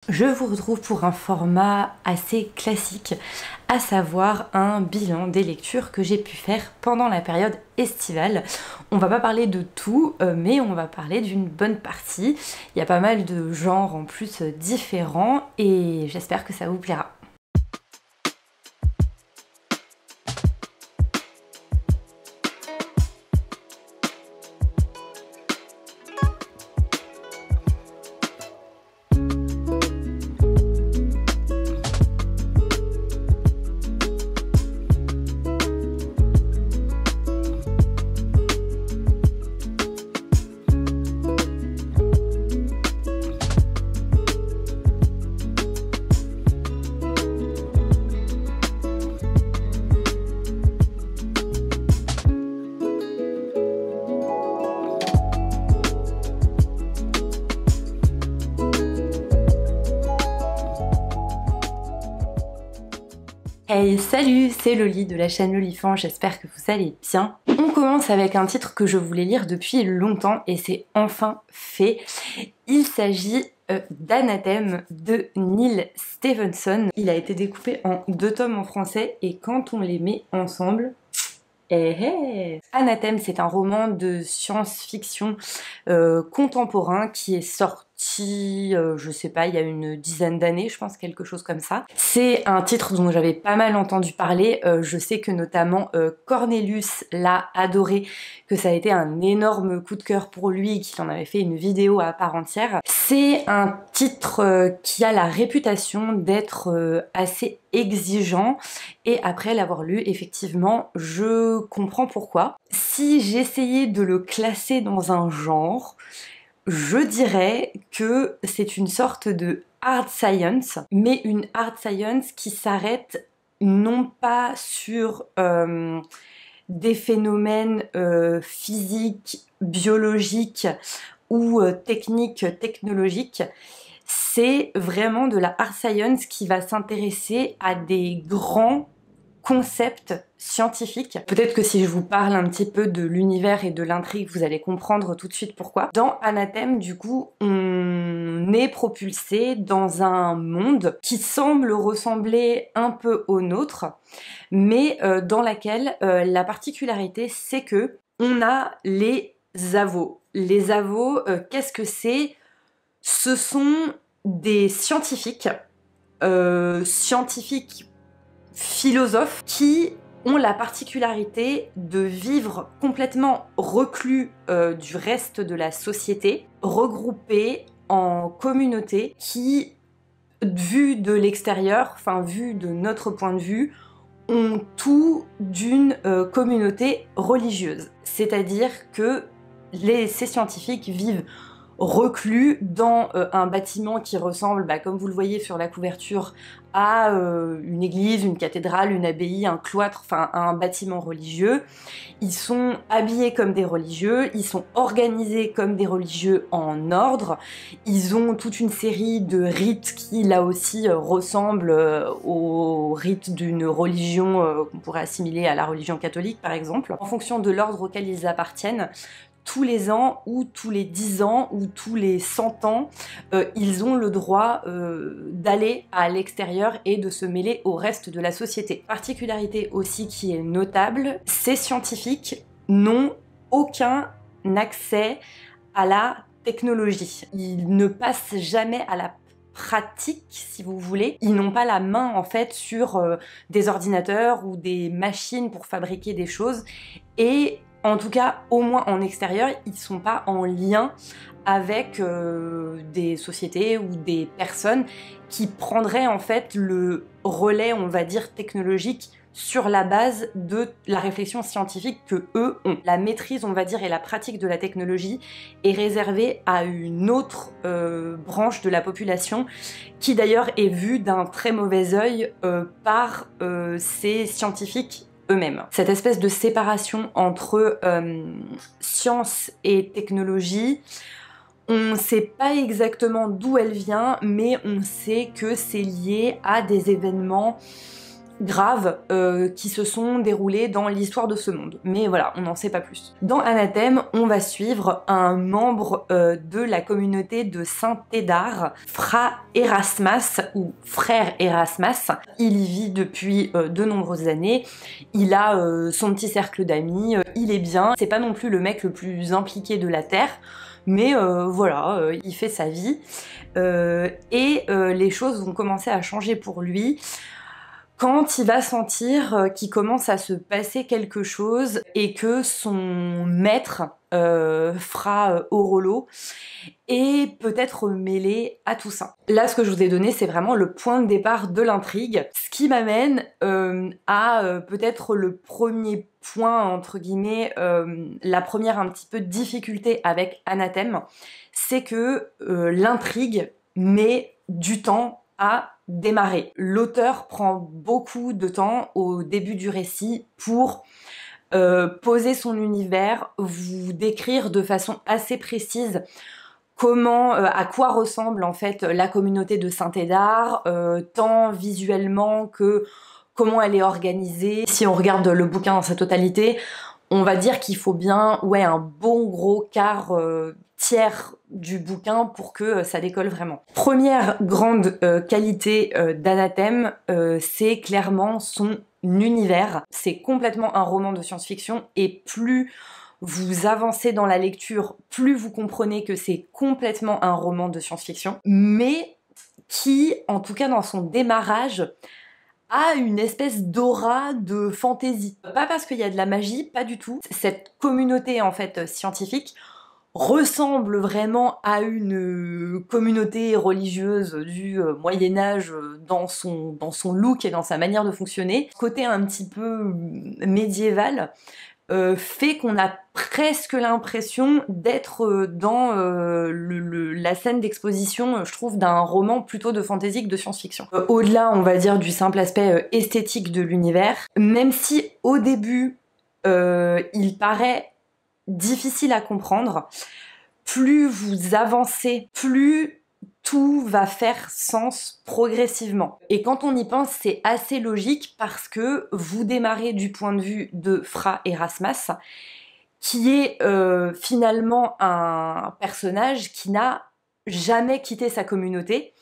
Je vous retrouve pour un format assez classique, à savoir un bilan des lectures que j'ai pu faire pendant la période estivale. On va pas parler de tout, mais on va parler d'une bonne partie. Il y a pas mal de genres en plus différents et j'espère que ça vous plaira. Hey, salut, c'est Loli de la chaîne Lolifant, j'espère que vous allez bien. On commence avec un titre que je voulais lire depuis longtemps et c'est enfin fait. Il s'agit d'Anathème de Neal Stephenson. Il a été découpé en 2 tomes en français et quand on les met ensemble... Anathème, c'est un roman de science-fiction contemporain qui est sorti, je sais pas, il y a une dizaine d'années, je pense, quelque chose comme ça. C'est un titre dont j'avais pas mal entendu parler, je sais que notamment Cornelius l'a adoré, que ça a été un énorme coup de cœur pour lui, qu'il en avait fait une vidéo à part entière. C'est un titre qui a la réputation d'être assez exigeant et après l'avoir lu, effectivement, je comprends pourquoi. Si j'essayais de le classer dans un genre, je dirais que c'est une sorte de hard science, mais une hard science qui s'arrête non pas sur des phénomènes physiques, biologiques ou techniques, technologiques. C'est vraiment de la hard science qui va s'intéresser à des grands concepts scientifiques. Peut-être que si je vous parle un petit peu de l'univers et de l'intrigue, vous allez comprendre tout de suite pourquoi. Dans Anathème, du coup, on est propulsé dans un monde qui semble ressembler un peu au nôtre, mais dans laquelle la particularité, c'est que on a les avos. Les avos, qu'est-ce que c'est ? Ce sont des scientifiques, philosophes, qui ont la particularité de vivre complètement reclus du reste de la société, regroupés en communautés qui, vu de l'extérieur, enfin vu de notre point de vue, ont tout d'une communauté religieuse. C'est-à-dire que ces scientifiques vivent reclus dans un bâtiment qui ressemble, comme vous le voyez sur la couverture, à une église, une cathédrale, une abbaye, un cloître, enfin un bâtiment religieux. Ils sont habillés comme des religieux, ils sont organisés comme des religieux en ordre, ils ont toute une série de rites qui là aussi ressemblent aux rites d'une religion qu'on pourrait assimiler à la religion catholique par exemple. En fonction de l'ordre auquel ils appartiennent, tous les ans ou tous les 10 ans ou tous les 100 ans, ils ont le droit d'aller à l'extérieur et de se mêler au reste de la société. Particularité aussi qui est notable, ces scientifiques n'ont aucun accès à la technologie. Ils ne passent jamais à la pratique, si vous voulez. Ils n'ont pas la main en fait sur des ordinateurs ou des machines pour fabriquer des choses et en tout cas, au moins en extérieur, ils ne sont pas en lien avec des sociétés ou des personnes qui prendraient en fait le relais, on va dire, technologique sur la base de la réflexion scientifique que eux ont. La maîtrise, on va dire, et la pratique de la technologie est réservée à une autre branche de la population qui d'ailleurs est vue d'un très mauvais œil par ces scientifiques eux-mêmes. Cette espèce de séparation entre science et technologie, on ne sait pas exactement d'où elle vient, mais on sait que c'est lié à des événements graves qui se sont déroulées dans l'histoire de ce monde. Mais voilà, on n'en sait pas plus. Dans Anathème, on va suivre un membre de la communauté de Saint-Édard, Fra Erasmas, ou Frère Erasmas. Il y vit depuis de nombreuses années, il a son petit cercle d'amis, il est bien, c'est pas non plus le mec le plus impliqué de la Terre, mais voilà, il fait sa vie, et les choses vont commencer à changer pour lui quand il va sentir qu'il commence à se passer quelque chose et que son maître, Fra Orolo, est peut-être mêlé à tout ça. Là, ce que je vous ai donné, c'est vraiment le point de départ de l'intrigue, ce qui m'amène à peut-être le premier point, entre guillemets, la première un petit peu difficulté avec Anathème, c'est que l'intrigue met du temps à démarrer. L'auteur prend beaucoup de temps au début du récit pour poser son univers, vous décrire de façon assez précise comment, à quoi ressemble en fait la communauté de Saint-Édard, tant visuellement que comment elle est organisée. Si on regarde le bouquin dans sa totalité, on va dire qu'il faut bien un bon gros quart, tiers du bouquin pour que ça décolle vraiment. Première grande qualité d'Anathème, c'est clairement son univers. C'est complètement un roman de science-fiction, et plus vous avancez dans la lecture, plus vous comprenez que c'est complètement un roman de science-fiction, mais qui, en tout cas dans son démarrage, a une espèce d'aura de fantaisie. Pas parce qu'il y a de la magie, pas du tout. Cette communauté en fait scientifique ressemble vraiment à une communauté religieuse du Moyen-Âge dans son look et dans sa manière de fonctionner. Côté un petit peu médiéval fait qu'on a presque l'impression d'être dans la scène d'exposition, je trouve, d'un roman plutôt de fantasy que de science-fiction. Au-delà, on va dire, du simple aspect esthétique de l'univers, même si au début, il paraît difficile à comprendre, plus vous avancez, plus tout va faire sens progressivement. Et quand on y pense, c'est assez logique parce que vous démarrez du point de vue de Fra Erasmas, qui est finalement un personnage qui n'a jamais quitté sa communauté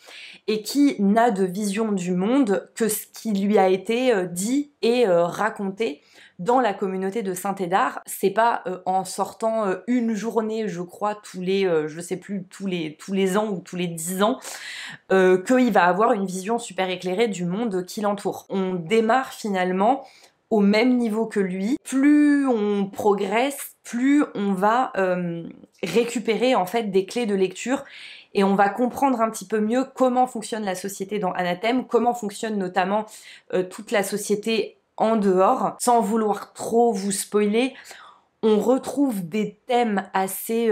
et qui n'a de vision du monde que ce qui lui a été dit et raconté dans la communauté de Saint-Édard. C'est pas en sortant une journée, je crois, tous les, je sais plus, tous les ans ou tous les 10 ans, qu'il va avoir une vision super éclairée du monde qui l'entoure. On démarre finalement au même niveau que lui. Plus on progresse, plus on va récupérer en fait des clés de lecture, et on va comprendre un petit peu mieux comment fonctionne la société dans Anathème, comment fonctionne notamment toute la société en dehors. Sans vouloir trop vous spoiler, on retrouve des thèmes assez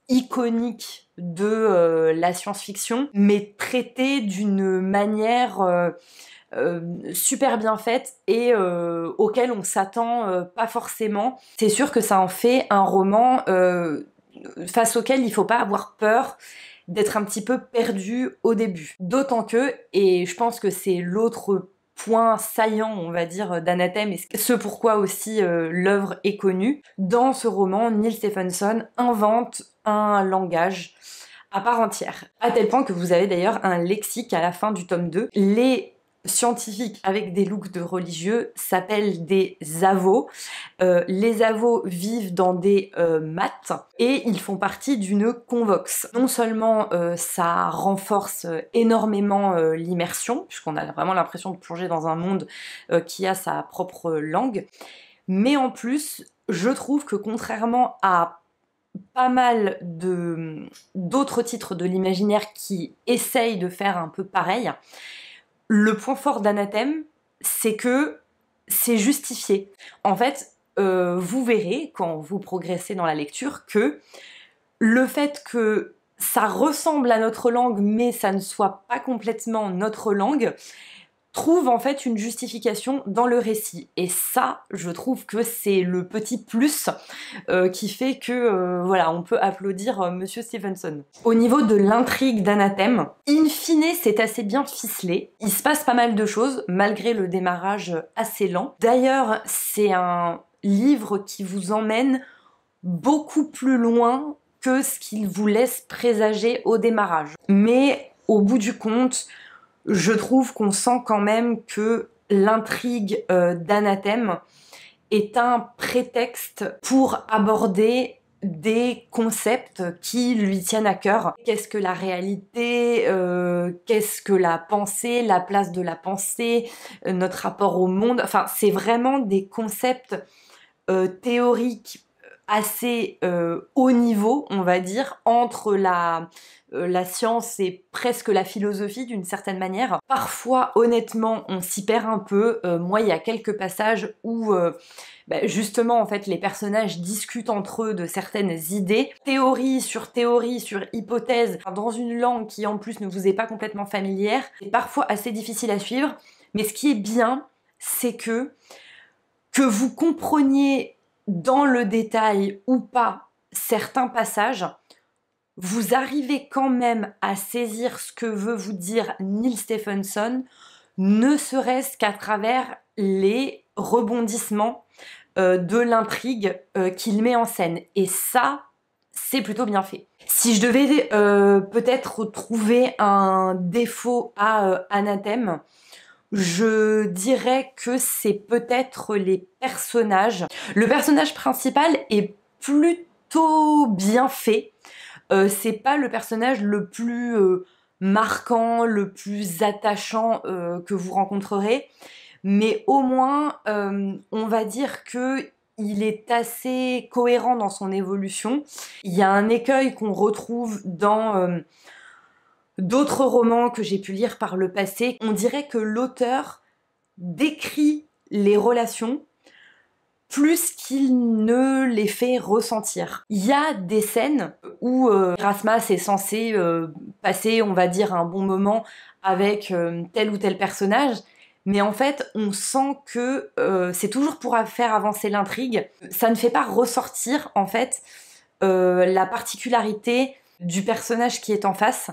iconiques de la science-fiction, mais traités d'une manière super bien faite et auquel on s'attend pas forcément. C'est sûr que ça en fait un roman face auquel il faut pas avoir peur d'être un petit peu perdu au début. D'autant que, et je pense que c'est l'autre point saillant, on va dire, d'Anathème, et ce pourquoi aussi l'œuvre est connue, dans ce roman, Neal Stephenson invente un langage à part entière. À tel point que vous avez d'ailleurs un lexique à la fin du tome 2. Les scientifiques avec des looks de religieux s'appellent des avos. Les avos vivent dans des maths et ils font partie d'une convox. Non seulement ça renforce énormément l'immersion, puisqu'on a vraiment l'impression de plonger dans un monde qui a sa propre langue, mais en plus, je trouve que contrairement à pas mal d'autres titres de l'imaginaire qui essayent de faire un peu pareil, le point fort d'Anathème, c'est que c'est justifié. En fait, vous verrez, quand vous progressez dans la lecture, que le fait que ça ressemble à notre langue, mais ça ne soit pas complètement notre langue, trouve en fait une justification dans le récit. Et ça, je trouve que c'est le petit plus qui fait que, voilà, on peut applaudir Monsieur Stevenson. Au niveau de l'intrigue d'Anathème, in fine, c'est assez bien ficelé. Il se passe pas mal de choses, malgré le démarrage assez lent. D'ailleurs, c'est un livre qui vous emmène beaucoup plus loin que ce qu'il vous laisse présager au démarrage. Mais au bout du compte, je trouve qu'on sent quand même que l'intrigue d'Anathème est un prétexte pour aborder des concepts qui lui tiennent à cœur. Qu'est-ce que la réalité, qu'est-ce que la pensée, la place de la pensée, notre rapport au monde, enfin c'est vraiment des concepts théoriques assez haut niveau, on va dire, entre la science et presque la philosophie d'une certaine manière. Parfois, honnêtement, on s'y perd un peu. Moi, il y a quelques passages où justement, en fait, les personnages discutent entre eux de certaines idées, théorie, sur hypothèse, dans une langue qui en plus ne vous est pas complètement familière. C'est parfois assez difficile à suivre, mais ce qui est bien, c'est que vous compreniez dans le détail ou pas certains passages, vous arrivez quand même à saisir ce que veut vous dire Neal Stephenson, ne serait-ce qu'à travers les rebondissements de l'intrigue qu'il met en scène. Et ça, c'est plutôt bien fait. Si je devais peut-être trouver un défaut à Anathème, je dirais que c'est peut-être les personnages. Le personnage principal est plutôt bien fait. C'est pas le personnage le plus marquant, le plus attachant que vous rencontrerez, mais au moins, on va dire que il est assez cohérent dans son évolution. Il y a un écueil qu'on retrouve dans d'autres romans que j'ai pu lire par le passé. On dirait que l'auteur décrit les relations plus qu'il ne les fait ressentir. Il y a des scènes où Erasmus est censé passer, on va dire, un bon moment avec tel ou tel personnage, mais en fait, on sent que c'est toujours pour faire avancer l'intrigue. Ça ne fait pas ressortir, en fait, la particularité du personnage qui est en face,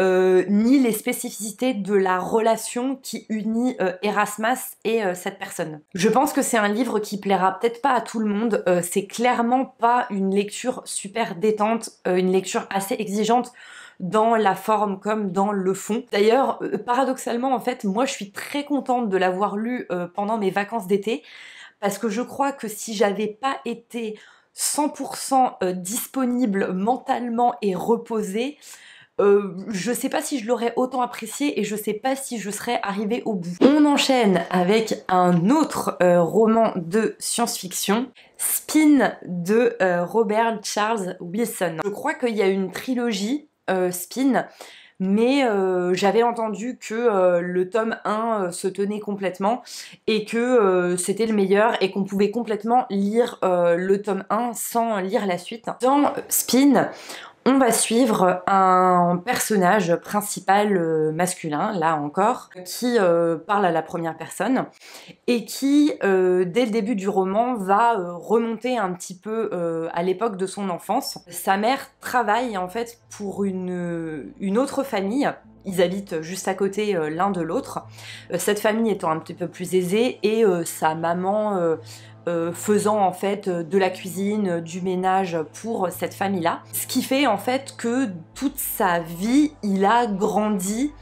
ni les spécificités de la relation qui unit Erasmus et cette personne. Je pense que c'est un livre qui plaira peut-être pas à tout le monde, c'est clairement pas une lecture super détente, une lecture assez exigeante dans la forme comme dans le fond. D'ailleurs, paradoxalement, en fait, moi je suis très contente de l'avoir lu pendant mes vacances d'été, parce que je crois que si j'avais pas été 100% disponible mentalement et reposée, je sais pas si je l'aurais autant apprécié et je sais pas si je serais arrivée au bout. On enchaîne avec un autre roman de science-fiction, Spin de Robert Charles Wilson. Je crois qu'il y a une trilogie Spin, mais j'avais entendu que le tome 1 se tenait complètement et que c'était le meilleur et qu'on pouvait complètement lire le tome 1 sans lire la suite. Dans Spin, on va suivre un personnage principal masculin, là encore, qui parle à la première personne et qui, dès le début du roman, va remonter un petit peu à l'époque de son enfance. Sa mère travaille en fait pour une autre famille. Ils habitent juste à côté l'un de l'autre. Cette famille étant un petit peu plus aisée et sa maman faisant en fait de la cuisine, du ménage pour cette famille-là. Ce qui fait en fait que toute sa vie, il a grandi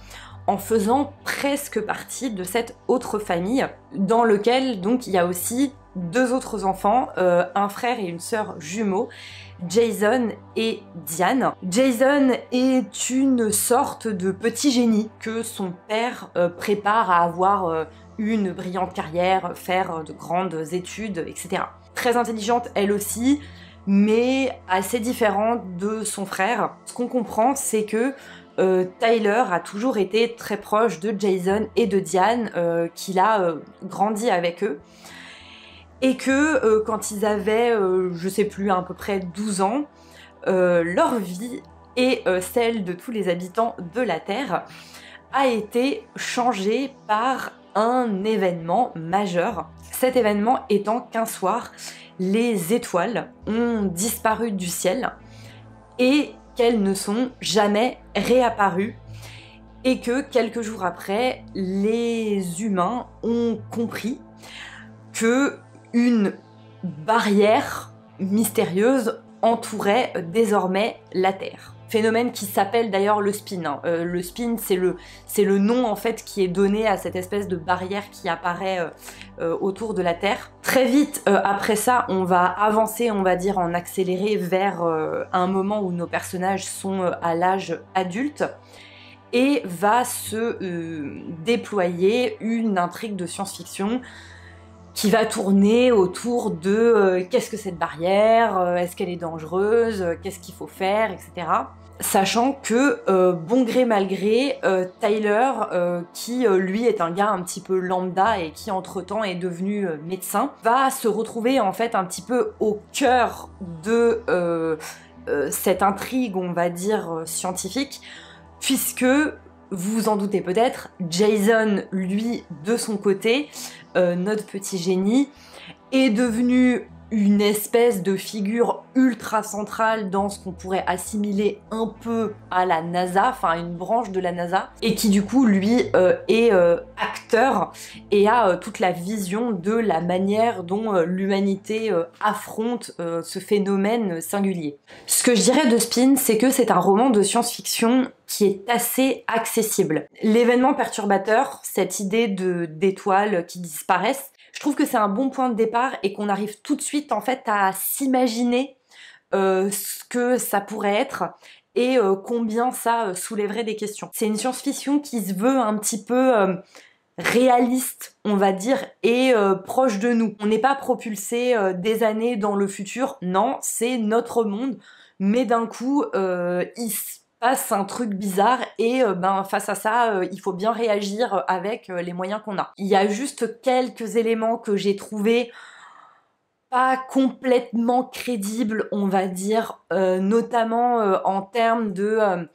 en faisant presque partie de cette autre famille, dans lequel donc il y a aussi deux autres enfants, un frère et une sœur jumeaux, Jason et Diane. Jason est une sorte de petit génie que son père prépare à avoir une brillante carrière, faire de grandes études, etc. Très intelligente elle aussi, mais assez différente de son frère. Ce qu'on comprend, c'est que Tyler a toujours été très proche de Jason et de Diane, qu'il a grandi avec eux. Et que quand ils avaient, je sais plus, à peu près 12 ans, leur vie et celle de tous les habitants de la Terre a été changé par un événement majeur. Cet événement étant qu'un soir, les étoiles ont disparu du ciel et qu'elles ne sont jamais réapparues, et que quelques jours après, les humains ont compris que une barrière mystérieuse entourait désormais la Terre. Phénomène qui s'appelle d'ailleurs le spin. Le spin, c'est le nom en fait qui est donné à cette espèce de barrière qui apparaît autour de la Terre. Très vite après ça, on va avancer, on va dire en accéléré vers un moment où nos personnages sont à l'âge adulte, et va se déployer une intrigue de science-fiction qui va tourner autour de qu'est-ce que cette barrière, est-ce qu'elle est dangereuse, qu'est-ce qu'il faut faire, etc. Sachant que, bon gré mal gré, Tyler, qui lui est un gars un petit peu lambda et qui entre-temps est devenu médecin, va se retrouver en fait un petit peu au cœur de cette intrigue, on va dire, scientifique, puisque, vous vous en doutez peut-être, Jason, lui, de son côté, notre petit génie, est devenu une espèce de figure ultra centrale dans ce qu'on pourrait assimiler un peu à la NASA, enfin une branche de la NASA, et qui du coup lui est acteur et a toute la vision de la manière dont l'humanité affronte ce phénomène singulier. Ce que je dirais de Spin, c'est que c'est un roman de science-fiction qui est assez accessible. L'événement perturbateur, cette idée d'étoiles qui disparaissent, je trouve que c'est un bon point de départ et qu'on arrive tout de suite en fait à s'imaginer ce que ça pourrait être et combien ça soulèverait des questions. C'est une science-fiction qui se veut un petit peu réaliste, on va dire, et proche de nous. On n'est pas propulsé des années dans le futur, non, c'est notre monde, mais d'un coup, il se passe un truc bizarre et face à ça, il faut bien réagir avec les moyens qu'on a. Il y a juste quelques éléments que j'ai trouvés pas complètement crédibles, on va dire, notamment en termes de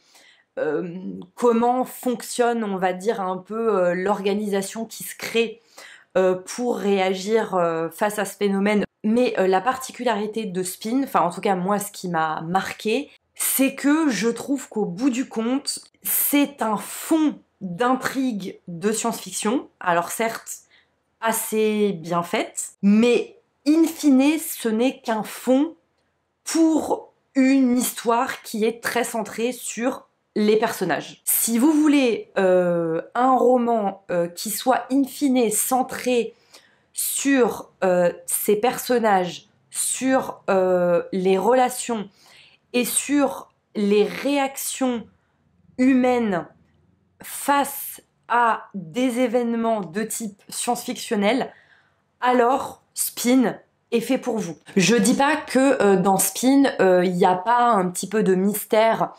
comment fonctionne, on va dire, un peu l'organisation qui se crée pour réagir face à ce phénomène. Mais la particularité de Spin, enfin en tout cas moi ce qui m'a marqué, c'est que je trouve qu'au bout du compte, c'est un fond d'intrigue de science-fiction, alors certes assez bien faite, mais in fine ce n'est qu'un fond pour une histoire qui est très centrée sur les personnages. Si vous voulez un roman qui soit in fine centré sur ces personnages, sur les relations et sur les réactions humaines face à des événements de type science-fictionnel, alors Spin est fait pour vous. Je dis pas que dans Spin, il n'y a pas un petit peu de mystère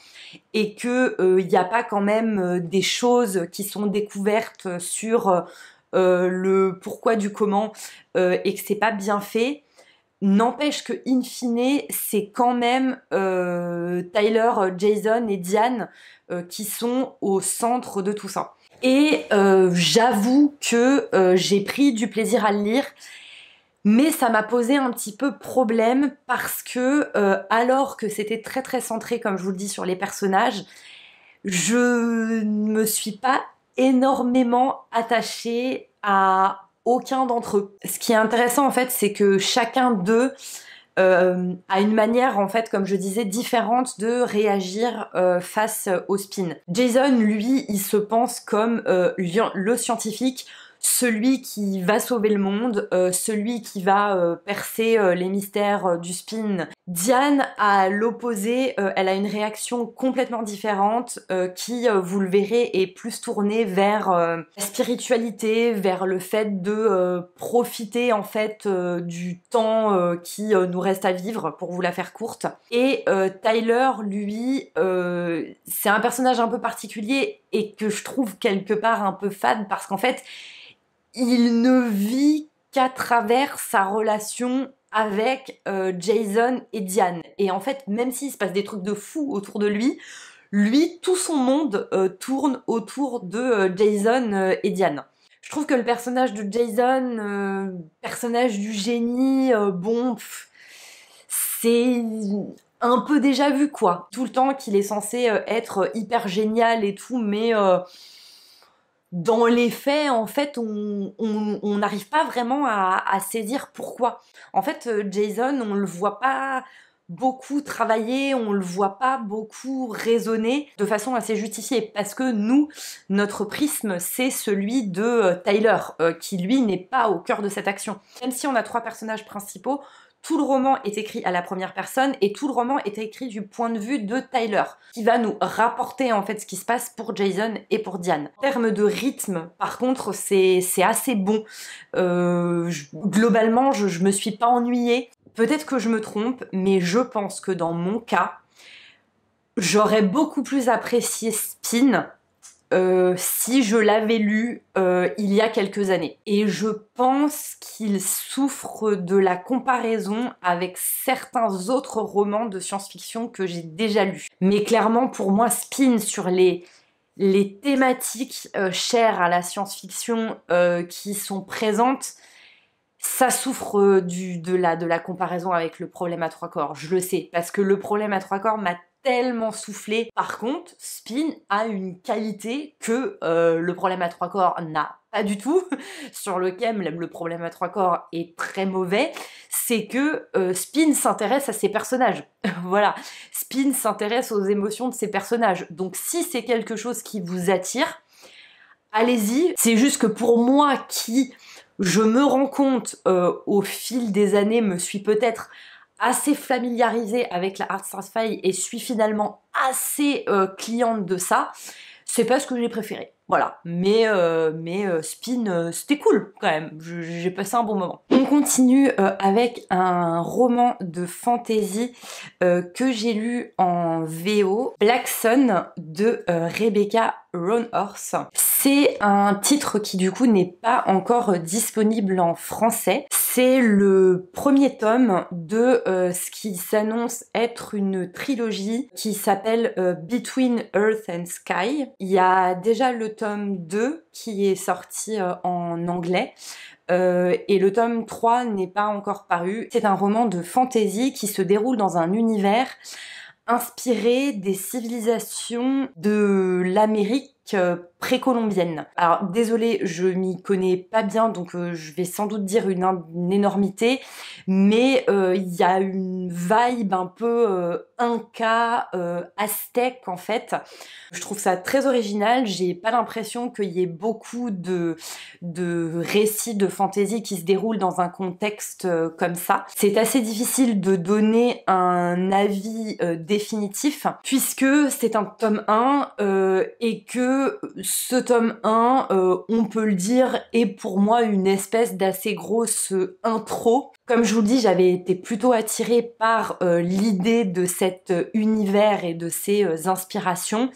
et que il n'y a pas quand même des choses qui sont découvertes sur le pourquoi du comment et que c'est pas bien fait. N'empêche que, in fine, c'est quand même Tyler, Jason et Diane qui sont au centre de tout ça. Et j'avoue que j'ai pris du plaisir à le lire, mais ça m'a posé un petit peu problème parce que, alors que c'était très très centré, comme je vous le dis, sur les personnages, je ne me suis pas énormément attachée à aucun d'entre eux. Ce qui est intéressant en fait, c'est que chacun d'eux a une manière en fait, comme je disais, différente de réagir face au Spin. Jason, lui, il se pense comme le scientifique, celui qui va sauver le monde, celui qui va percer les mystères du Spin. Diane, à l'opposé, elle a une réaction complètement différente qui, vous le verrez, est plus tournée vers la spiritualité, vers le fait de profiter en fait du temps qui nous reste à vivre, pour vous la faire courte. Et Tyler, lui, c'est un personnage un peu particulier et que je trouve quelque part un peu fade parce qu'en fait, il ne vit qu'à travers sa relation avec Jason et Diane. Et en fait, même s'il se passe des trucs de fou autour de lui, Lui, tout son monde tourne autour de Jason et Diane. Je trouve que le personnage de Jason, personnage du génie, c'est un peu déjà vu quoi. Tout le temps qu'il est censé être hyper génial et tout, mais dans les faits, en fait, on n'arrive pas vraiment à saisir pourquoi. En fait, Jason, on le voit pas beaucoup travailler, on le voit pas beaucoup raisonner de façon assez justifiée, parce que nous, notre prisme, c'est celui de Tyler, qui lui n'est pas au cœur de cette action. Même si on a 3 personnages principaux, tout le roman est écrit à la première personne et tout le roman est écrit du point de vue de Tyler, qui va nous rapporter en fait ce qui se passe pour Jason et pour Diane. En termes de rythme, par contre, c'est assez bon. Globalement, je me suis pas ennuyée. Peut-être que je me trompe, mais je pense que dans mon cas, j'aurais beaucoup plus apprécié Spin si je l'avais lu il y a quelques années. Et je pense qu'il souffre de la comparaison avec certains autres romans de science-fiction que j'ai déjà lus. Mais clairement, pour moi, Spin, sur les thématiques chères à la science-fiction qui sont présentes, ça souffre de la comparaison avec le problème à 3 corps. Je le sais, parce que le problème à 3 corps m'a tellement soufflé. Par contre, Spin a une qualité que le problème à 3 corps n'a pas du tout, sur lequel le problème à 3 corps est très mauvais, c'est que Spin s'intéresse à ses personnages. Voilà, Spin s'intéresse aux émotions de ses personnages. Donc si c'est quelque chose qui vous attire, allez-y. C'est juste que pour moi qui, je me rends compte au fil des années, me suis peut-être assez familiarisée avec la Hard Sci-Fi et suis finalement assez cliente de ça, c'est pas ce que j'ai préféré. Voilà, mais Spin, c'était cool quand même, j'ai passé un bon moment. On continue avec un roman de fantasy que j'ai lu en VO, Black Sun de Rebecca Roanhorse. C'est un titre qui du coup n'est pas encore disponible en français. C'est le premier tome de ce qui s'annonce être une trilogie qui s'appelle Between Earth and Sky. Il y a déjà le tome 2 qui est sorti en anglais. Et le tome 3 n'est pas encore paru. C'est un roman de fantasy qui se déroule dans un univers inspiré des civilisations de l'Amérique précolombienne. Alors désolée, je m'y connais pas bien, donc je vais sans doute dire une énormité, mais il y a une vibe un peu inca, aztèque en fait. Je trouve ça très original, j'ai pas l'impression qu'il y ait beaucoup de récits de fantasy qui se déroulent dans un contexte comme ça. C'est assez difficile de donner un avis définitif, puisque c'est un tome 1 et que ce tome 1, on peut le dire, est pour moi une espèce d'assez grosse intro. Comme je vous le dis, j'avais été plutôt attirée par l'idée de cet univers et de ses inspirations.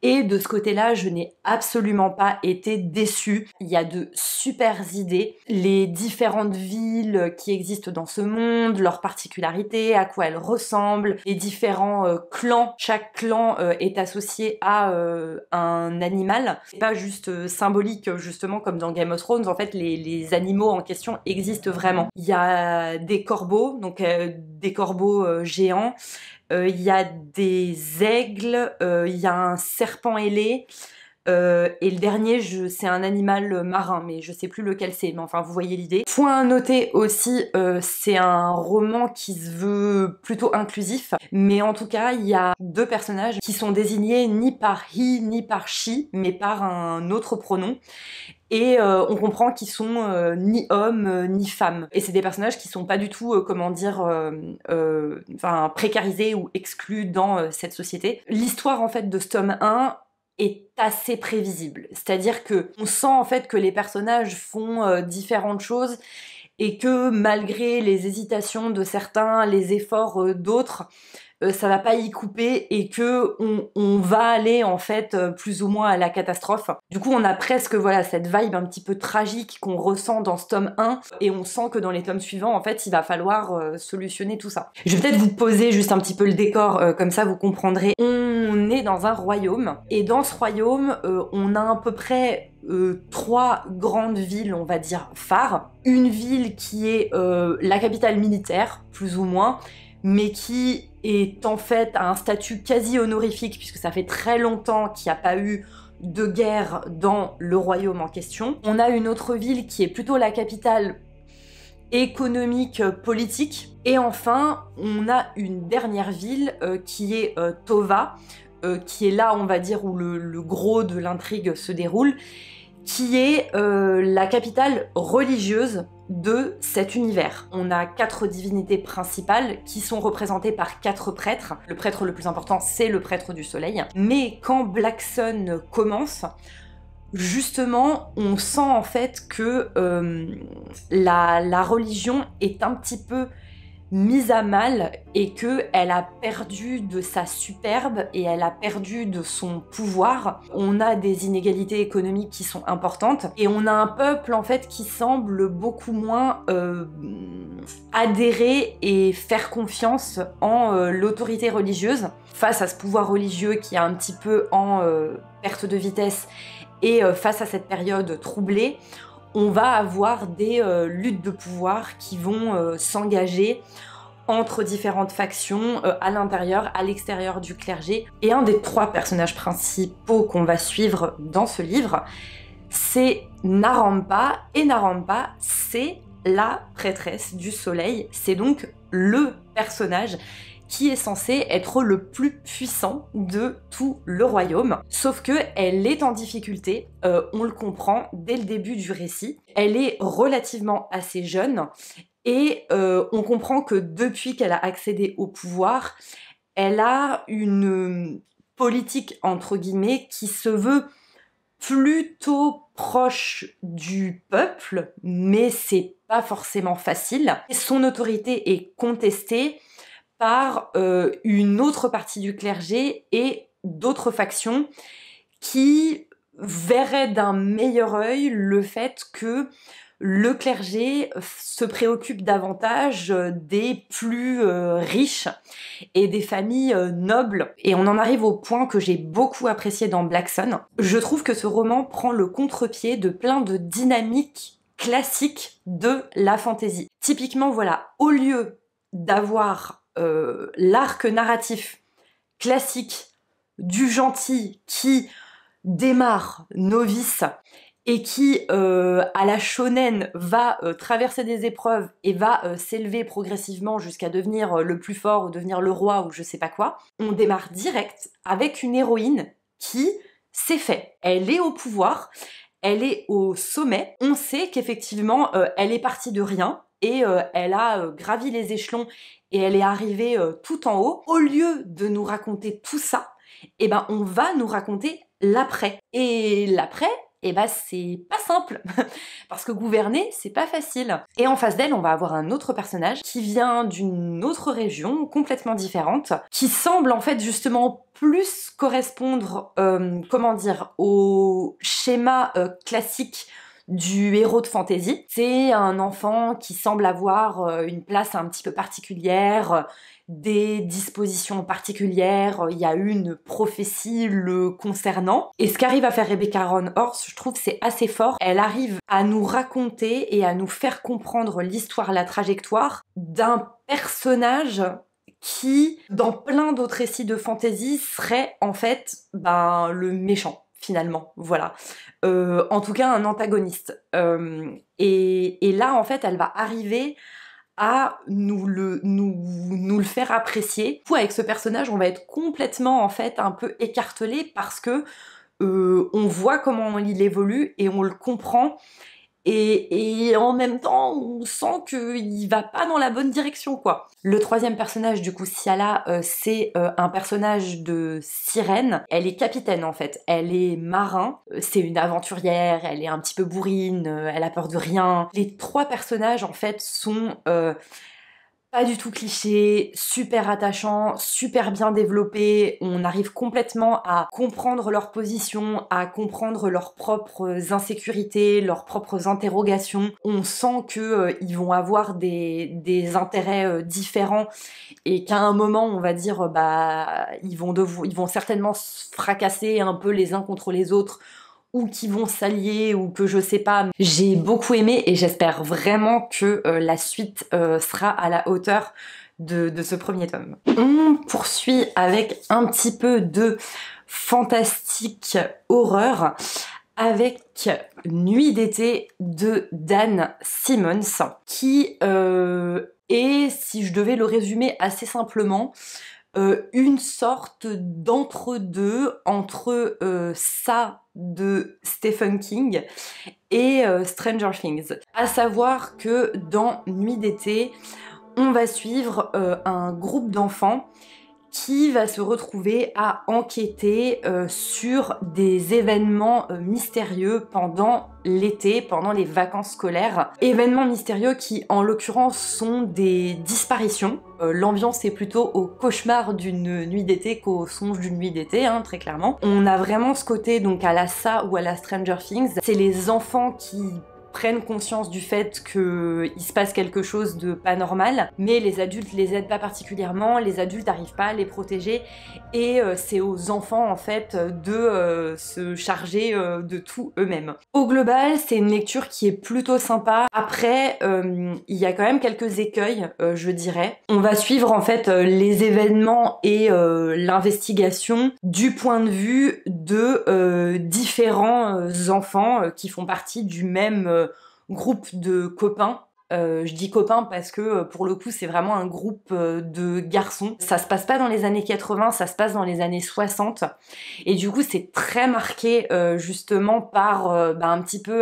Et de ce côté-là, je n'ai absolument pas été déçue. Il y a de super idées. Les différentes villes qui existent dans ce monde, leurs particularités, à quoi elles ressemblent, les différents clans. Chaque clan est associé à un animal. C'est pas juste symbolique, justement, comme dans Game of Thrones. En fait, les animaux en question existent vraiment. Il y a des corbeaux, donc des corbeaux géants. Il y a des aigles, il y a un serpent ailé, et le dernier, c'est un animal marin, mais je sais plus lequel c'est, mais enfin vous voyez l'idée. Point à noter aussi, c'est un roman qui se veut plutôt inclusif, mais en tout cas il y a 2 personnages qui sont désignés ni par he ni par she, mais par un autre pronom. Et on comprend qu'ils sont ni hommes ni femmes. Et c'est des personnages qui sont pas du tout, précarisés ou exclus dans cette société. L'histoire en fait de ce tome 1 est assez prévisible. C'est-à-dire que on sent en fait que les personnages font différentes choses et que malgré les hésitations de certains, les efforts d'autres, ça va pas y couper et que on va aller en fait plus ou moins à la catastrophe. Du coup, on a presque voilà cette vibe un petit peu tragique qu'on ressent dans ce tome 1 et on sent que dans les tomes suivants, en fait, il va falloir solutionner tout ça. Je vais peut-être vous poser juste un petit peu le décor, comme ça vous comprendrez. On est dans un royaume et dans ce royaume, on a à peu près 3 grandes villes, on va dire, phares. Une ville qui est la capitale militaire, plus ou moins, mais qui est en fait à un statut quasi honorifique, puisque ça fait très longtemps qu'il n'y a pas eu de guerre dans le royaume en question. On a une autre ville qui est plutôt la capitale économique, politique. Et enfin, on a une dernière ville qui est Tova, qui est là, on va dire, où le gros de l'intrigue se déroule, qui est la capitale religieuse de cet univers. On a 4 divinités principales qui sont représentées par 4 prêtres. Le prêtre le plus important, c'est le prêtre du soleil. Mais quand Black Sun commence, justement, on sent en fait que la religion est un petit peu mise à mal et qu'elle a perdu de sa superbe et elle a perdu de son pouvoir. On a des inégalités économiques qui sont importantes et on a un peuple en fait qui semble beaucoup moins adhérer et faire confiance en l'autorité religieuse face à ce pouvoir religieux qui est un petit peu en perte de vitesse et face à cette période troublée. On va avoir des luttes de pouvoir qui vont s'engager entre différentes factions, à l'intérieur, à l'extérieur du clergé. Et un des 3 personnages principaux qu'on va suivre dans ce livre, c'est Narampa. Et Narampa, c'est la prêtresse du soleil. C'est donc le personnage qui est censé être le plus puissant de tout le royaume. Sauf que elle est en difficulté, on le comprend dès le début du récit. Elle est relativement assez jeune et on comprend que depuis qu'elle a accédé au pouvoir, elle a une politique entre guillemets qui se veut plutôt proche du peuple, mais c'est pas forcément facile. Son autorité est contestée par une autre partie du clergé et d'autres factions qui verraient d'un meilleur œil le fait que le clergé se préoccupe davantage des plus riches et des familles nobles. Et on en arrive au point que j'ai beaucoup apprécié dans Black Sun. Je trouve que ce roman prend le contre-pied de plein de dynamiques classiques de la fantasy. Typiquement, voilà, au lieu d'avoir l'arc narratif classique du gentil qui démarre novice et qui, à la shonen, va traverser des épreuves et va s'élever progressivement jusqu'à devenir le plus fort ou devenir le roi ou je sais pas quoi, on démarre direct avec une héroïne qui, c'est fait. Elle est au pouvoir, elle est au sommet, on sait qu'effectivement, elle est partie de rien et elle a gravi les échelons et elle est arrivée tout en haut. Au lieu de nous raconter tout ça, eh ben on va nous raconter l'après. Et l'après, eh ben c'est pas simple, parce que gouverner, c'est pas facile. Et en face d'elle, on va avoir un autre personnage qui vient d'une autre région, complètement différente, qui semble en fait justement plus correspondre, comment dire, au schéma classique du héros de fantasy. C'est un enfant qui semble avoir une place un petit peu particulière, des dispositions particulières, il y a une prophétie le concernant. Et ce qu'arrive à faire Rebecca Roanhorse, je trouve c'est assez fort. Elle arrive à nous raconter et à nous faire comprendre l'histoire, la trajectoire d'un personnage qui, dans plein d'autres récits de fantasy, serait en fait le méchant. Finalement, voilà. En tout cas, un antagoniste. Et là, en fait, elle va arriver à nous le faire apprécier. Du coup, avec ce personnage, on va être complètement, en fait, un peu écartelé parce que on voit comment il évolue et on le comprend. Et en même temps, on sent qu'il va pas dans la bonne direction, quoi. Le 3e personnage, du coup, Siala, c'est un personnage de sirène. Elle est capitaine, en fait. Elle est marin. C'est une aventurière. Elle est un petit peu bourrine. Elle a peur de rien. Les 3 personnages, en fait, sont pas du tout cliché, super attachant, super bien développé. On arrive complètement à comprendre leur position, à comprendre leurs propres insécurités, leurs propres interrogations. On sent que ils vont avoir des intérêts différents et qu'à un moment, on va dire, ils vont certainement se fracasser un peu les uns contre les autres, ou qui vont s'allier, ou que je sais pas. J'ai beaucoup aimé et j'espère vraiment que la suite sera à la hauteur de ce premier tome. On poursuit avec un petit peu de fantastique horreur avec Nuit d'été de Dan Simmons, qui est, si je devais le résumer assez simplement, une sorte d'entre-deux entre ça de Stephen King et Stranger Things. À savoir que dans Nuit d'été, on va suivre un groupe d'enfants qui va se retrouver à enquêter sur des événements mystérieux pendant l'été, pendant les vacances scolaires. Événements mystérieux qui, en l'occurrence, sont des disparitions. L'ambiance est plutôt au cauchemar d'une nuit d'été qu'au songe d'une nuit d'été, hein, très clairement. On a vraiment ce côté, donc à la Ça ou à la Stranger Things, c'est les enfants qui prennent conscience du fait qu'il se passe quelque chose de pas normal, mais les adultes les aident pas particulièrement, les adultes n'arrivent pas à les protéger, et c'est aux enfants en fait de se charger de tout eux-mêmes. Au global, c'est une lecture qui est plutôt sympa. Après, il y a quand même quelques écueils, je dirais. On va suivre en fait les événements et l'investigation du point de vue de différents enfants qui font partie du même groupe de copains. Je dis copains parce que pour le coup c'est vraiment un groupe de garçons. Ça se passe pas dans les années 80, ça se passe dans les années 60 et du coup c'est très marqué justement par un petit peu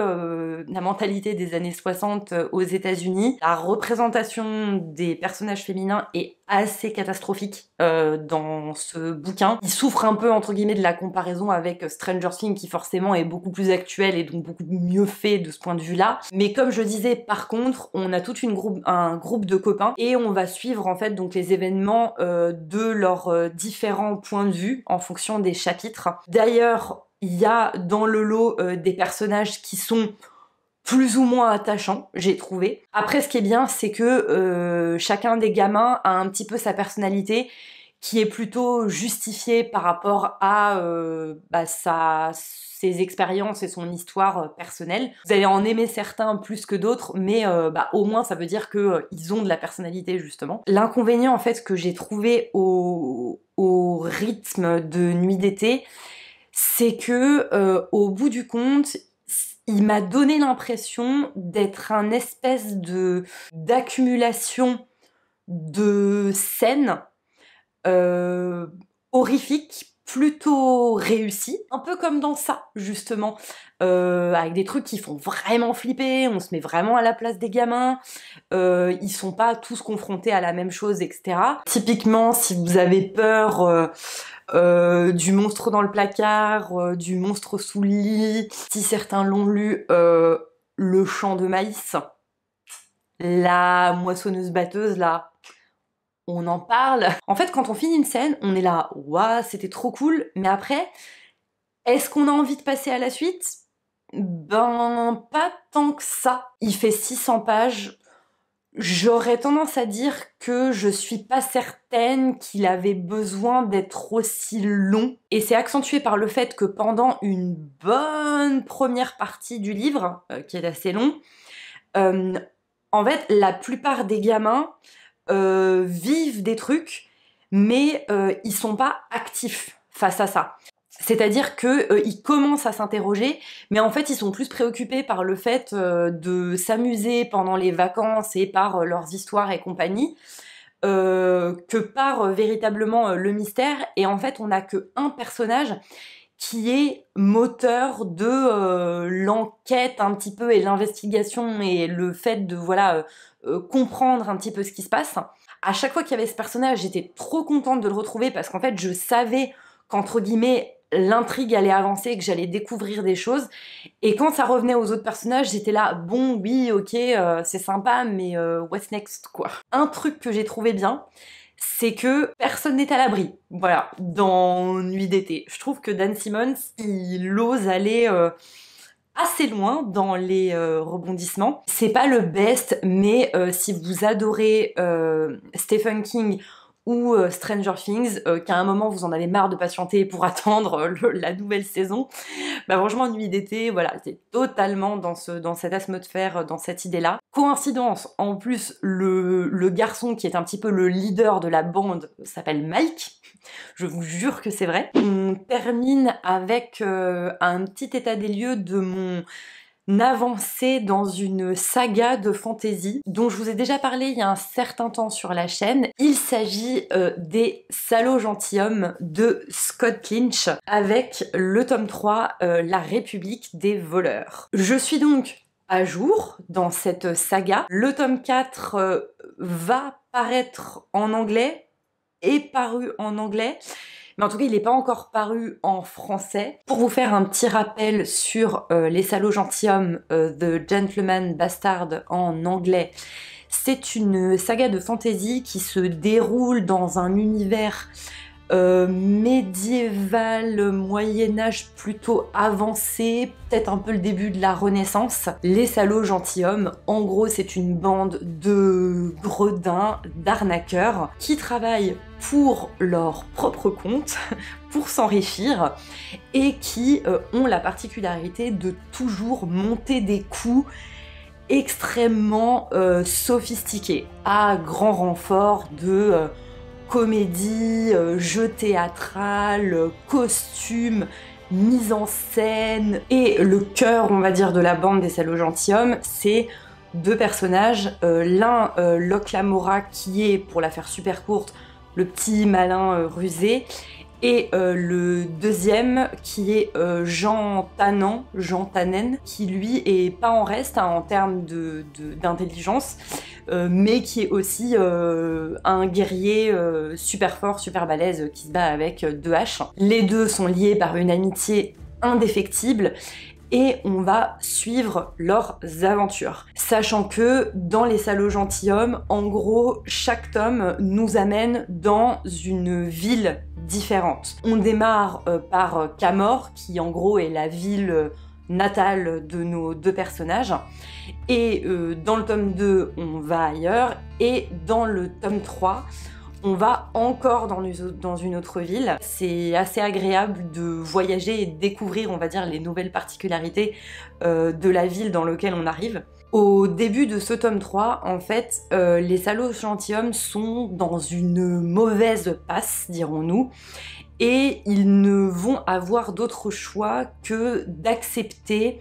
la mentalité des années 60 aux États-Unis. La représentation des personnages féminins est assez catastrophique dans ce bouquin. Il souffre un peu entre guillemets de la comparaison avec Stranger Things qui forcément est beaucoup plus actuel et donc beaucoup mieux fait de ce point de vue-là. Mais comme je disais, par contre, on a un groupe de copains et on va suivre en fait donc les événements de leurs différents points de vue en fonction des chapitres. D'ailleurs, il y a dans le lot des personnages qui sont plus ou moins attachant, j'ai trouvé. Après, ce qui est bien, c'est que chacun des gamins a un petit peu sa personnalité qui est plutôt justifiée par rapport à ses expériences et son histoire personnelle. Vous allez en aimer certains plus que d'autres, mais au moins ça veut dire que ils ont de la personnalité justement. L'inconvénient en fait que j'ai trouvé au rythme de Nuit d'été, c'est que au bout du compte, il m'a donné l'impression d'être un espèce d'accumulation de scènes horrifiques, plutôt réussies, un peu comme dans ça, justement, avec des trucs qui font vraiment flipper, on se met vraiment à la place des gamins, ils sont pas tous confrontés à la même chose, etc. Typiquement, si vous avez peur du monstre dans le placard, du monstre sous le lit, si certains l'ont lu, Le champ de maïs, la moissonneuse-batteuse, là, on en parle. En fait, quand on finit une scène, on est là, waouh, c'était trop cool, mais après, est-ce qu'on a envie de passer à la suite? Ben, pas tant que ça. Il fait 600 pages. J'aurais tendance à dire que je suis pas certaine qu'il avait besoin d'être aussi long. Et c'est accentué par le fait que pendant une bonne première partie du livre, qui est assez long, en fait, la plupart des gamins vivent des trucs, mais ils sont pas actifs face à ça. C'est-à-dire qu'ils commencent à s'interroger, mais en fait ils sont plus préoccupés par le fait de s'amuser pendant les vacances et par leurs histoires et compagnie, que par véritablement le mystère. Et en fait on n'a qu'un personnage qui est moteur de l'enquête un petit peu et l'investigation et le fait de comprendre un petit peu ce qui se passe. À chaque fois qu'il y avait ce personnage, j'étais trop contente de le retrouver parce qu'en fait je savais qu'entre guillemets l'intrigue allait avancer, que j'allais découvrir des choses. Et quand ça revenait aux autres personnages, j'étais là, bon, oui, ok, c'est sympa, mais what's next, quoi. Un truc que j'ai trouvé bien, c'est que personne n'est à l'abri, voilà, dans Nuit d'été. Je trouve que Dan Simmons, il ose aller assez loin dans les rebondissements. C'est pas le best, mais si vous adorez Stephen King ou Stranger Things, qu'à un moment vous en avez marre de patienter pour attendre la nouvelle saison, bah franchement Nuit d'été, voilà, c'est totalement dans cette atmosphère, dans cette idée-là. Coïncidence, en plus le garçon qui est un petit peu le leader de la bande s'appelle Mike. Je vous jure que c'est vrai. On termine avec un petit état des lieux de mon avancée dans une saga de fantasy dont je vous ai déjà parlé il y a un certain temps sur la chaîne. Il s'agit des Salauds gentilshommes de Scott Lynch avec le tome 3, La République des voleurs. Je suis donc à jour dans cette saga. Le tome 4 va paraître en anglais, est paru en anglais, mais en tout cas il n'est pas encore paru en français. Pour vous faire un petit rappel sur Les Salauds gentilshommes, The Gentleman Bastard en anglais, c'est une saga de fantasy qui se déroule dans un univers médiéval, Moyen-Âge plutôt avancé, peut-être un peu le début de la Renaissance. Les Salauds gentilshommes, en gros c'est une bande de gredins, d'arnaqueurs qui travaillent pour leur propre compte, pour s'enrichir, et qui ont la particularité de toujours monter des coups extrêmement sophistiqués, à grand renfort de comédie, jeu théâtral, costume, mise en scène. Et le cœur, on va dire, de la bande des Salauds gentilshommes, c'est deux personnages. L'un, Locke Lamora, qui est, pour la faire super courte, le petit malin rusé, et le deuxième qui est Jean Tannen, qui lui est pas en reste hein, en termes d'intelligence, mais qui est aussi un guerrier super fort, super balèze, qui se bat avec deux haches. Les deux sont liés par une amitié indéfectible, et on va suivre leurs aventures. Sachant que dans Les Salauds gentilshommes, en gros, chaque tome nous amène dans une ville différente. On démarre par Camor, qui en gros est la ville natale de nos deux personnages, et dans le tome 2, on va ailleurs, et dans le tome 3, on va encore dans une autre ville. C'est assez agréable de voyager et de découvrir, on va dire, les nouvelles particularités de la ville dans laquelle on arrive. Au début de ce tome 3, en fait, les Salauds gentilshommes sont dans une mauvaise passe, dirons-nous, et ils ne vont avoir d'autre choix que d'accepter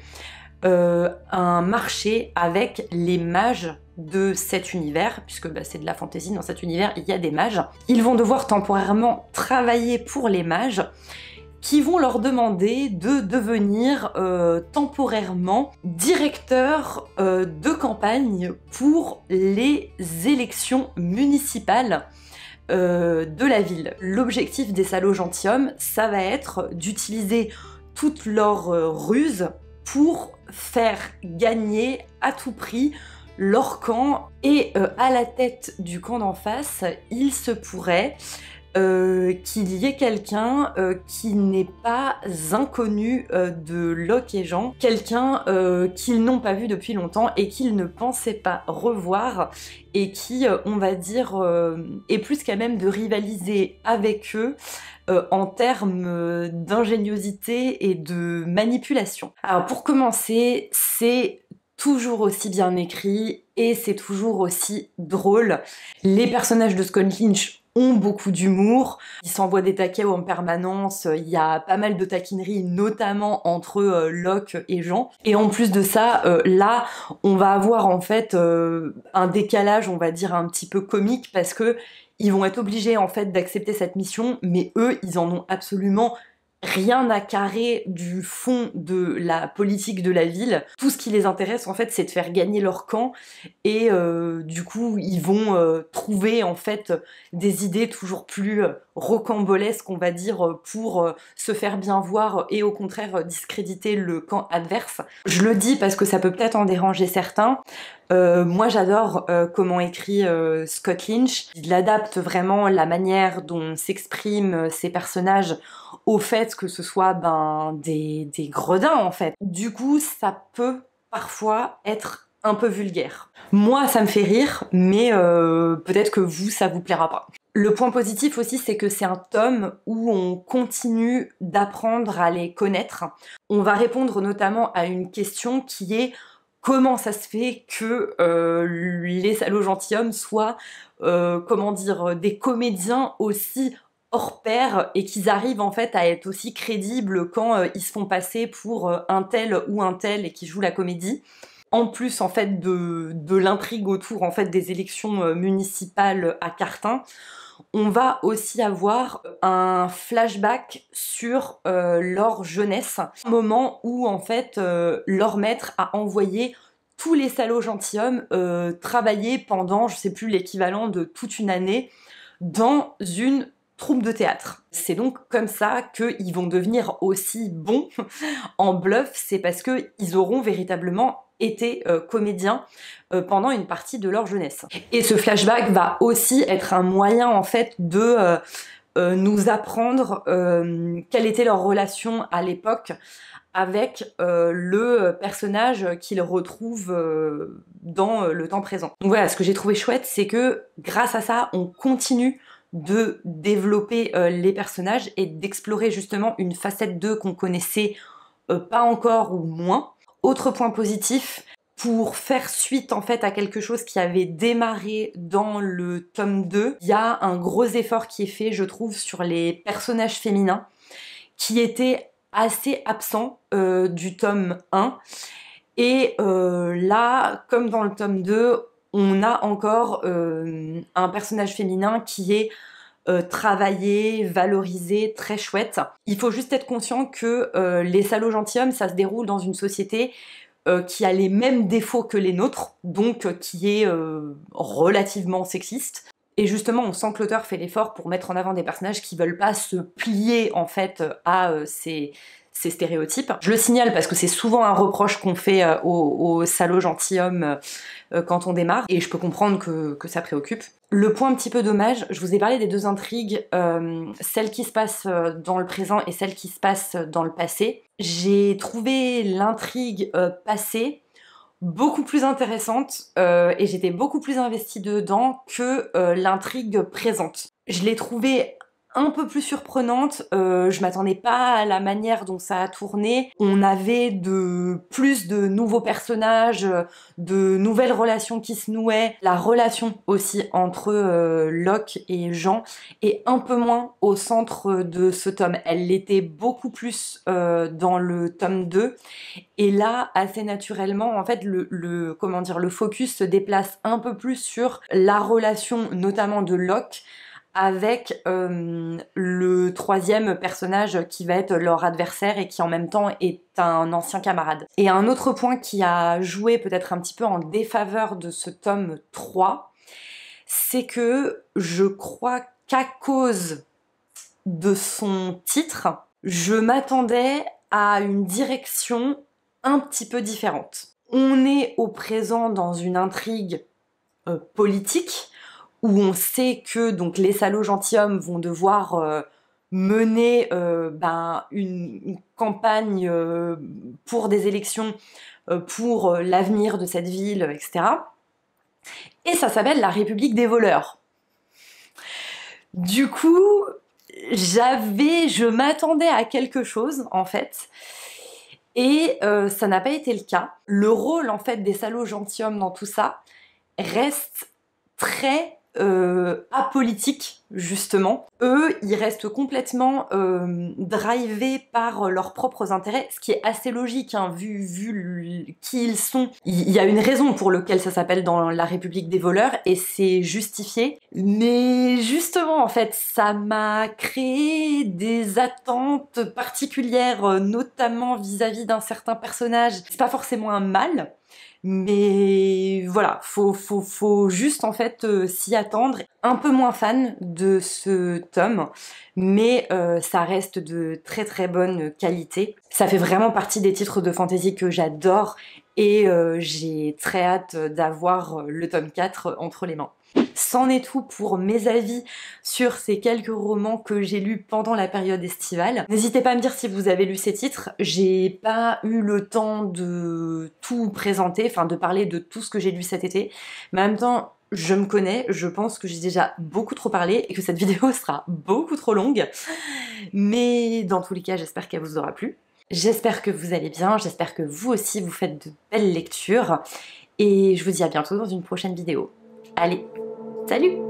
un marché avec les mages de cet univers, puisque c'est de la fantasy, dans cet univers il y a des mages. Ils vont devoir temporairement travailler pour les mages, qui vont leur demander de devenir temporairement directeur de campagne pour les élections municipales de la ville. L'objectif des Salauds gentilshommes, ça va être d'utiliser toutes leurs ruses pour faire gagner à tout prix leur camp, et à la tête du camp d'en face, il se pourrait qu'il y ait quelqu'un qui n'est pas inconnu de Locke et Jean, quelqu'un qu'ils n'ont pas vu depuis longtemps et qu'ils ne pensaient pas revoir, et qui, on va dire, est plus qu'à même de rivaliser avec eux en termes d'ingéniosité et de manipulation. Alors pour commencer, c'est toujours aussi bien écrit et c'est toujours aussi drôle. Les personnages de Scott Lynch ont beaucoup d'humour, ils s'envoient des taquets en permanence, il y a pas mal de taquineries, notamment entre Locke et Jean. Et en plus de ça, là, on va avoir en fait un décalage, on va dire, un petit peu comique, parce que ils vont être obligés en fait d'accepter cette mission, mais eux, ils en ont absolument rien à carrer du fond de la politique de la ville. Tout ce qui les intéresse en fait c'est de faire gagner leur camp et du coup ils vont trouver en fait des idées toujours plus rocambolesques on va dire pour se faire bien voir et au contraire discréditer le camp adverse. Je le dis parce que ça peut peut-être en déranger certains. Moi j'adore comment écrit Scott Lynch. Il adapte vraiment la manière dont s'expriment ces personnages au fait que ce soit des gredins en fait. Du coup ça peut parfois être un peu vulgaire. Moi ça me fait rire mais peut-être que vous ça vous plaira pas. Le point positif aussi c'est que c'est un tome où on continue d'apprendre à les connaître. On va répondre notamment à une question qui est comment ça se fait que les salauds gentilshommes soient, comment dire, des comédiens aussi hors pair et qu'ils arrivent en fait à être aussi crédibles quand ils se font passer pour un tel ou un tel et qui jouent la comédie. En plus en fait de l'intrigue autour en fait des élections municipales à Cartin, on va aussi avoir un flashback sur leur jeunesse, un moment où en fait leur maître a envoyé tous les salauds gentilshommes travailler pendant, je sais plus, l'équivalent de toute une année dans une troupe de théâtre. C'est donc comme ça qu'ils vont devenir aussi bons en bluff, c'est parce qu'ils auront véritablement été comédiens pendant une partie de leur jeunesse. Et ce flashback va aussi être un moyen en fait de nous apprendre quelle était leur relation à l'époque avec le personnage qu'ils retrouvent dans le temps présent. Donc voilà, ce que j'ai trouvé chouette, c'est que grâce à ça, on continue de développer les personnages et d'explorer justement une facette d'eux qu'on connaissait pas encore ou moins. Autre point positif, pour faire suite en fait à quelque chose qui avait démarré dans le tome 2, il y a un gros effort qui est fait, je trouve, sur les personnages féminins qui étaient assez absents du tome 1. Et là, comme dans le tome 2, on a encore un personnage féminin qui est travaillé, valorisé, très chouette. Il faut juste être conscient que les salauds gentilshommes, ça se déroule dans une société qui a les mêmes défauts que les nôtres, donc qui est relativement sexiste. Et justement, on sent que l'auteur fait l'effort pour mettre en avant des personnages qui veulent pas se plier en fait à ces stéréotypes. Je le signale parce que c'est souvent un reproche qu'on fait aux salauds gentilshommes quand on démarre, et je peux comprendre que ça préoccupe. Le point un petit peu dommage, je vous ai parlé des deux intrigues, celle qui se passe dans le présent et celle qui se passe dans le passé. J'ai trouvé l'intrigue passée beaucoup plus intéressante et j'étais beaucoup plus investie dedans que l'intrigue présente. Je l'ai trouvée un peu plus surprenante, je m'attendais pas à la manière dont ça a tourné. On avait plus de nouveaux personnages, de nouvelles relations qui se nouaient. La relation aussi entre Locke et Jean est un peu moins au centre de ce tome. Elle l'était beaucoup plus dans le tome 2. Et là, assez naturellement, en fait, le focus se déplace un peu plus sur la relation, notamment de Locke, avec le troisième personnage qui va être leur adversaire et qui en même temps est un ancien camarade. Et un autre point qui a joué peut-être un petit peu en défaveur de ce tome 3, c'est que je crois qu'à cause de son titre, je m'attendais à une direction un petit peu différente. On est au présent dans une intrigue politique, où on sait que donc les salauds gentilshommes vont devoir mener une campagne pour des élections, pour l'avenir de cette ville, etc. Et ça s'appelle la République des voleurs. Du coup, je m'attendais à quelque chose, en fait, et ça n'a pas été le cas. Le rôle, en fait, des salauds gentilshommes dans tout ça reste très apolitique justement. Eux, ils restent complètement drivés par leurs propres intérêts, ce qui est assez logique, hein, vu qui ils sont. Il y a une raison pour laquelle ça s'appelle dans la République des voleurs, et c'est justifié. Mais justement, en fait, ça m'a créé des attentes particulières, notamment vis-à-vis d'un certain personnage. C'est pas forcément un mal, mais voilà, faut juste en fait s'y attendre. Un peu moins fan de ce tome, mais ça reste de très très bonne qualité. Ça fait vraiment partie des titres de fantasy que j'adore et j'ai très hâte d'avoir le tome 4 entre les mains. C'en est tout pour mes avis sur ces quelques romans que j'ai lus pendant la période estivale. N'hésitez pas à me dire si vous avez lu ces titres. J'ai pas eu le temps de tout présenter, enfin de parler de tout ce que j'ai lu cet été, mais en même temps, je me connais, je pense que j'ai déjà beaucoup trop parlé et que cette vidéo sera beaucoup trop longue. Mais dans tous les cas, j'espère qu'elle vous aura plu. J'espère que vous allez bien, j'espère que vous aussi vous faites de belles lectures. Et je vous dis à bientôt dans une prochaine vidéo. Allez, salut!